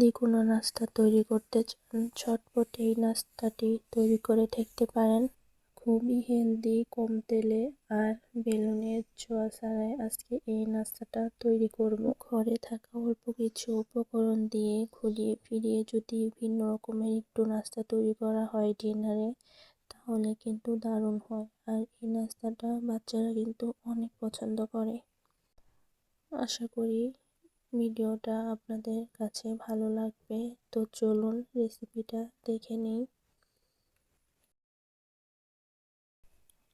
যে কোনো নাস্তা তৈরি করতে চান ঝটপট এই নাস্তাটি তৈরি করে দেখতে পারেন। খুবই হেলদি, কম তেলে আর বেলুনের ছোঁয়া ছাড়াই আজকে এই নাস্তাটা তৈরি করব। ঘরে থাকা অল্প কিছু উপকরণ দিয়ে ঘুরিয়ে ফিরিয়ে যদি ভিন্ন রকমের একটু নাস্তা তৈরি করা হয় ডিনারে, তাহলে কিন্তু দারুণ হয়। আর এই নাস্তাটা বাচ্চারা কিন্তু অনেক পছন্দ করে। আশা করি ভিডিওটা আপনাদের কাছে ভালো লাগবে। তো চলুন রেসিপিটা দেখে নিই।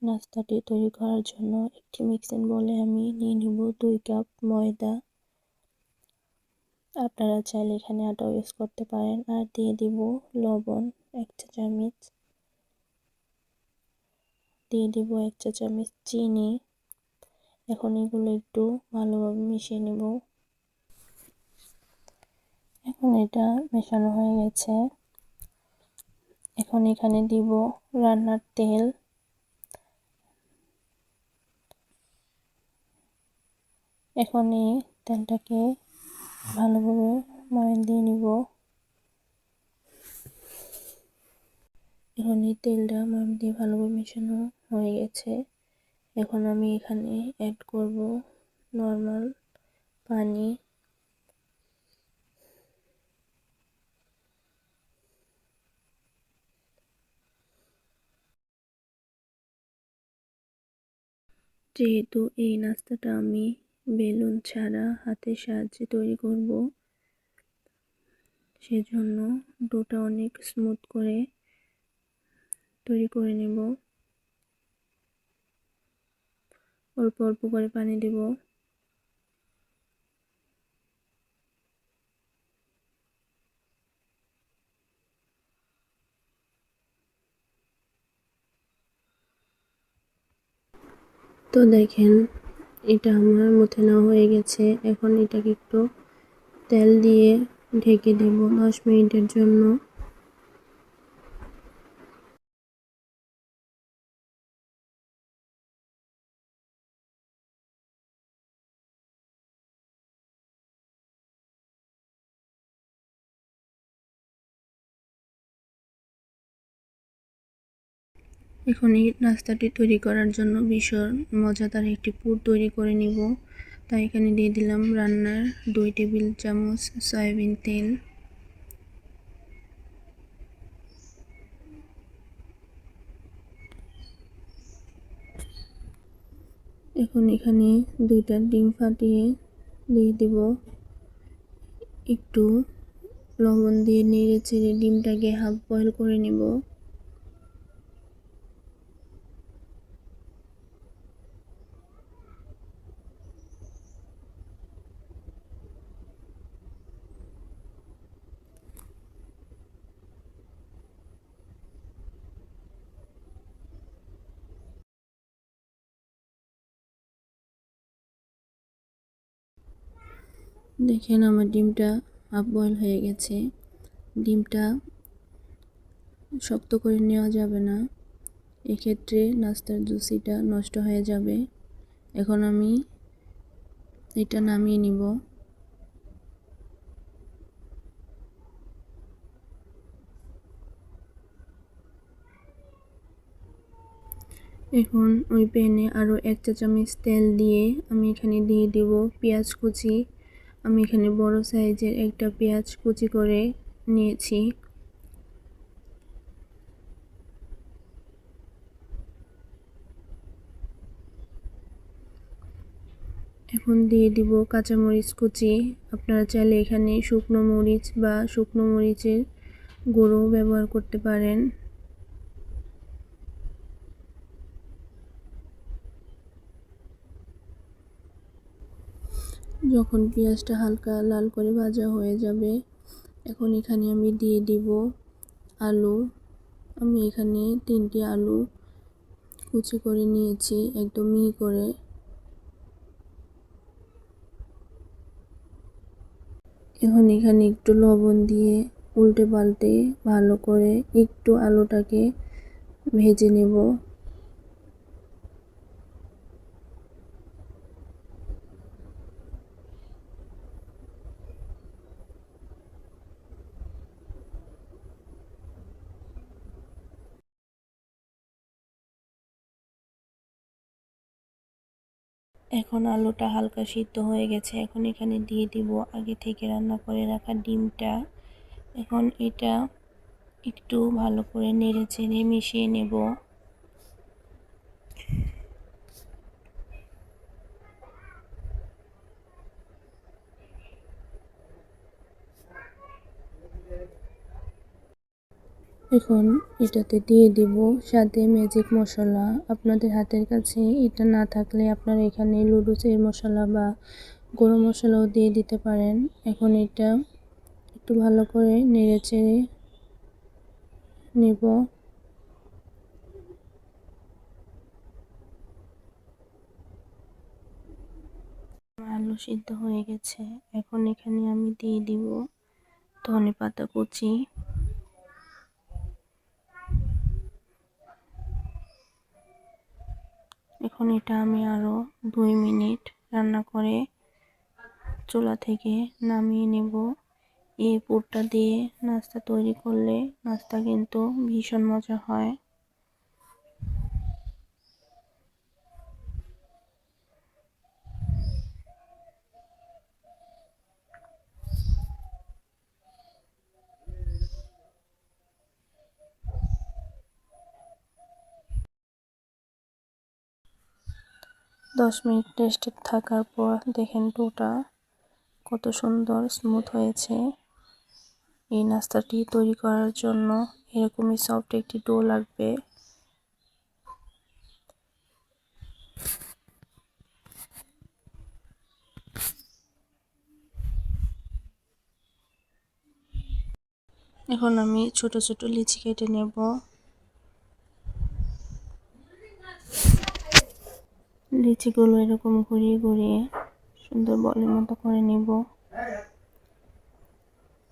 নাস্তাটি তৈরি করার জন্য একটি মিক্সিং বোলে আমি নিয়ে নেব 2 কাপ ময়দা। আপনারা চাইলে এখানে আটাও ইউজ করতে পারেন। আর দিয়ে দিব লবণ 1 চা চামচ, দিয়ে দিব 1 চা চামচ চিনি। এখন এগুলো একটু ভালোভাবে মিশিয়ে নেব। এখন এটা মেশানো হয়ে গেছে। এখন এখানে দিব রান্নার তেল। এখন এই তেলটাকে ভালোভাবে ময়ান দিয়ে নিব। এখন এই তেলটা ময়ান দিয়ে ভালোভাবে মেশানো হয়ে গেছে। এখন আমি এখানে অ্যাড করব নর্মাল পানি। যেহেতু এই নাস্তাটা আমি বেলুন ছাড়া হাতের সাহায্যে তৈরি করব, সেজন্য ডোটা অনেক স্মুথ করে তৈরি করে নেব। অল্প অল্প করে পানি দেব। তো দেখেন এটা আমার মথে নেওয়া হয়ে গেছে। এখন এটাকে একটু তেল দিয়ে ঢেকে দেব 10 মিনিটের জন্য। এখন এই নাস্তাটি তৈরি করার জন্য ভীষণ মজাদার একটি পুর তৈরি করে নিব। তাই এখানে দিয়ে দিলাম রান্নার 2 টেবিল চামচ সয়াবিন তেল। এখন এখানে 2টা ডিম ফাটিয়ে দিয়ে দেব। একটু লবণ দিয়ে নেড়ে চেড়ে ডিমটাকে হাফ বয়েল করে নেব। দেখেন আমার ডিমটা হাফ বয়েল হয়ে গেছে। ডিমটা শক্ত করে নেওয়া যাবে না, এক্ষেত্রে নাস্তার জুসিটা নষ্ট হয়ে যাবে। এখন আমি এটা নামিয়ে নিব। এখন ওই প্যানে আরও 1 চা চামচ তেল দিয়ে আমি এখানে দিয়ে দেব পেঁয়াজ কুচি। আমি এখানে বড় সাইজের একটা পেঁয়াজ কুচি করে নিয়েছি। এখন দিয়ে দিব কাঁচামরিচ কুচি। আপনারা চাইলে এখানে শুকনো মরিচ বা শুকনো মরিচের গুঁড়ো ব্যবহার করতে পারেন। যখন পেঁয়াজটা হালকা লাল করে ভাজা হয়ে যাবে, এখন এখানে আমি দিয়ে দিব আলু। আমি এখানে 3টি আলু কুচি করে নিয়েছি একদম মিহি করে। এখন এখানে একটু লবণ দিয়ে উল্টে পাল্টে ভালো করে একটু আলুটাকে ভেজে নেব। এখন আলুটা হালকা সিদ্ধ হয়ে গেছে। এখন এখানে দিয়ে দিব আগে থেকে রান্না করে রাখা ডিমটা। এখন এটা একটু ভালো করে নেড়ে চেড়ে মিশিয়ে নেব। এখন এটাতে দিয়ে দিব সাথে ম্যাজিক মশলা। আপনাদের হাতের কাছে এটা না থাকলে আপনারা এখানে নুডলসের মশলা বা গরম মশলাও দিয়ে দিতে পারেন। এখন এটা একটু ভালো করে নেড়ে চেড়ে নেব। আলু সিদ্ধ হয়ে গেছে। এখন এখানে আমি দিয়ে দিব ধনেপাতা কুচি। এখন এটা আমি আরো 2 মিনিট রান্না করে চুলা থেকে নামিয়ে নেব। এই পুরটা দিয়ে নাস্তা তৈরি করলে নাস্তা কিন্তু ভীষণ মজা হয়। দশ মিনিট রেস্টে থাকার পর দেখেন ডোটা কত সুন্দর স্মুথ হয়েছে। এই নাস্তাটি তৈরি করার জন্য এরকমই সফট একটি ডো লাগবে। এখন আমি ছোট ছোট লিচি কেটে নেব। লিচিগুলো এরকম ঘুরিয়ে ঘুরিয়ে সুন্দর বলের মতো করে নেব।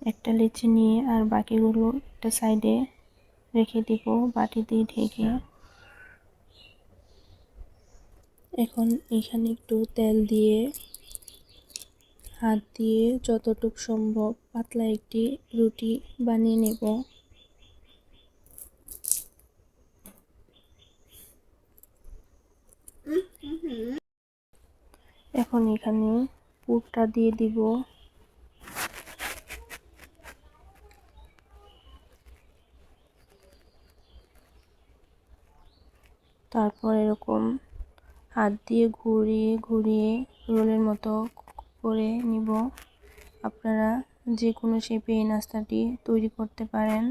একটা লিচি নিয়ে আর বাকিগুলো একটা সাইডে রেখে দিব বাটি দিয়ে ঢেকে। এখন এখানে একটু তেল দিয়ে হাত দিয়ে যতটুকু সম্ভব পাতলা একটি রুটি বানিয়ে নেব। এখন এখানে পুরটা দিয়ে দিব। তারপর এরকম হাত দিয়ে ঘুরিয়ে ঘুরিয়ে রোলের মতো করে নিব। আপনারা যে কোনো শেপে এই নাস্তাটি তৈরি করতে পারেন।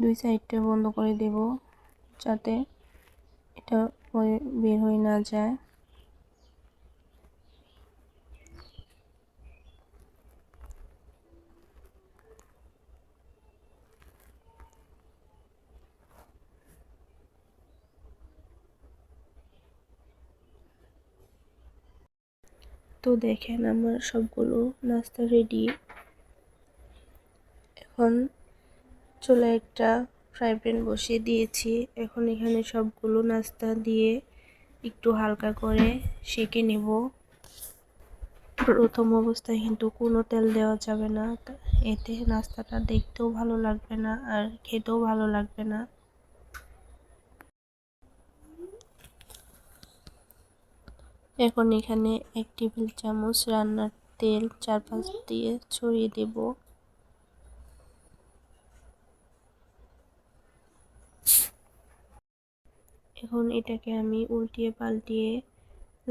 দুই সাইডটা বন্ধ করে দেব যাতে এটা বের হয়ে না যায়। তো দেখেন আমার সবগুলো নাস্তা রেডি। এখন চুলায় একটা ফ্রাই প্যান বসিয়ে দিয়েছি। এখন এখানে সবগুলো নাস্তা দিয়ে একটু হালকা করে সেঁকে নেব। প্রথম অবস্থায় কিন্তু কোনো তেল দেওয়া যাবে না, এতে নাস্তাটা দেখতেও ভালো লাগবে না আর খেতেও ভালো লাগবে না। এখন এখানে 1 টেবিল চামচ রান্নার তেল চারপাশ দিয়ে ছড়িয়ে দেব। এখন এটাকে আমি উল্টিয়ে পাল্টিয়ে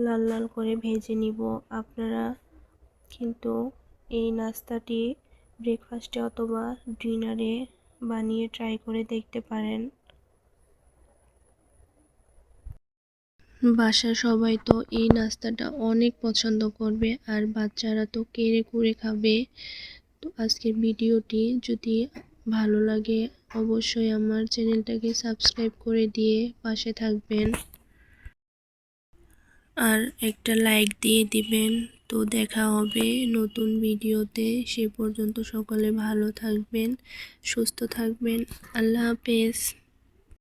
লাল লাল করে ভেজে নিব। আপনারা কিন্তু এই নাস্তাটি ব্রেকফাস্টে অথবা ডিনারে বানিয়ে ট্রাই করে দেখতে পারেন। বাসার সবাই তো এই নাস্তাটা অনেক পছন্দ করবে আর বাচ্চারা তো কেড়ে কুড়ে খাবে। তো আজকের ভিডিওটি যদি ভালো লাগে অবশ্যই আমার চ্যানেলটাকে সাবস্ক্রাইব করে দিয়ে পাশে থাকবেন আর একটা লাইক দিয়ে দিবেন। তো দেখা হবে নতুন ভিডিওতে। সে পর্যন্ত সকলে ভালো থাকবেন, সুস্থ থাকবেন। আল্লাহ হাফেজ।